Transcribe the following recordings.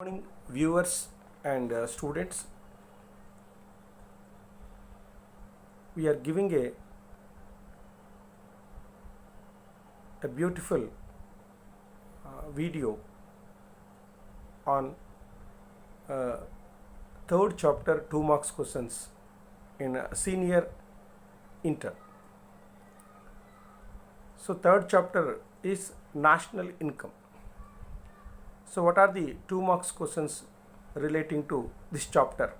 Morning, viewers and students. We are giving a beautiful video on third chapter 2 marks questions in senior inter. So third chapter is national income. So what are the 2 marks questions relating to this chapter?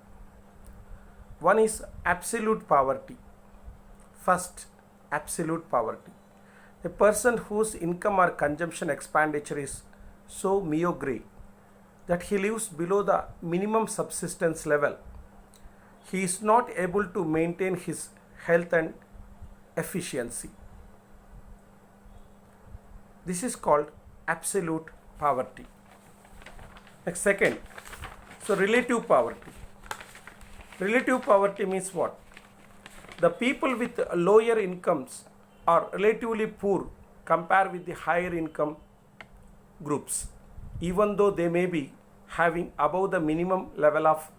One is absolute poverty. First, absolute poverty. A person whose income or consumption expenditure is so mediocre that he lives below the minimum subsistence level. He is not able to maintain his health and efficiency. This is called absolute poverty. Next, second, so relative poverty. Relative poverty means what? The people with lower incomes are relatively poor compared with the higher income groups, even though they may be having above the minimum level of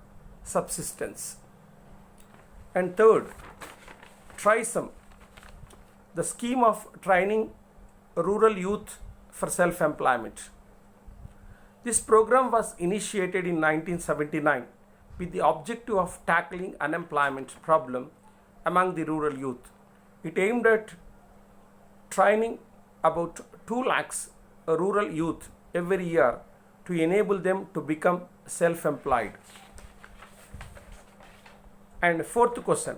subsistence. And third, TRISM, the scheme of training rural youth for self-employment. This program was initiated in 1979 with the objective of tackling unemployment problem among the rural youth. It aimed at training about 2 lakhs rural youth every year to enable them to become self-employed. And fourth question,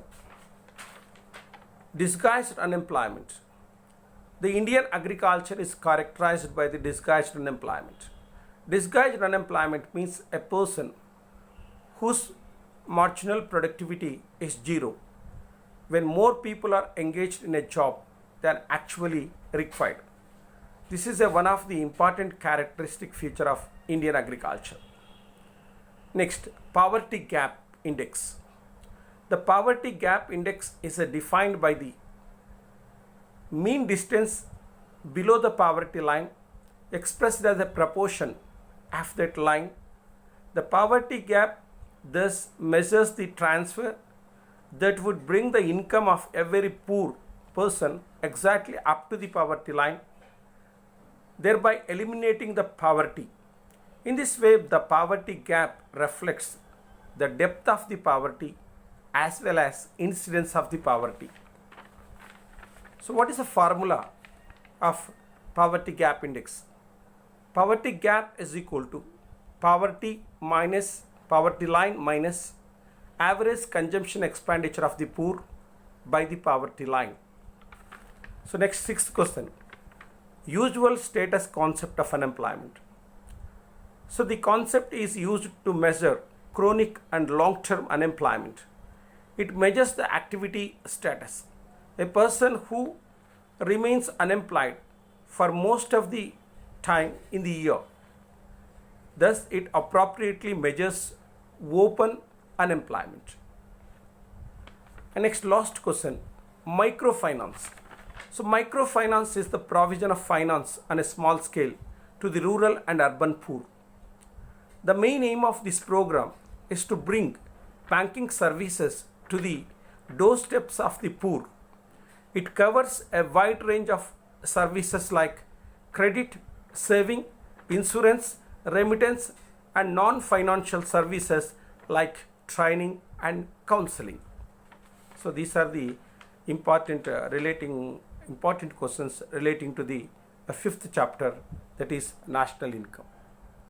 disguised unemployment. The Indian agriculture is characterized by the disguised unemployment. Disguised unemployment means a person whose marginal productivity is zero when more people are engaged in a job than actually required. This is one of the important characteristic feature of Indian agriculture. Next, poverty gap index. The poverty gap index is defined by the mean distance below the poverty line expressed as a proportion of that line. The poverty gap thus measures the transfer that would bring the income of a very poor person exactly up to the poverty line, thereby eliminating the poverty. In this way, the poverty gap reflects the depth of the poverty as well as incidence of the poverty. So what is the formula of poverty gap index? Poverty gap is equal to poverty minus poverty line minus average consumption expenditure of the poor by the poverty line. So next, sixth question, usual status concept of unemployment. So the concept is used to measure chronic and long-term unemployment. It measures the activity status. A person who remains unemployed for most of the time in the year. Thus, it appropriately measures open unemployment. And next, last question, microfinance. So, microfinance is the provision of finance on a small scale to the rural and urban poor. The main aim of this program is to bring banking services to the doorsteps of the poor. It covers a wide range of services like credit, saving, insurance, remittance, and non-financial services like training and counseling. So these are the important questions relating to the fifth chapter, that is national income.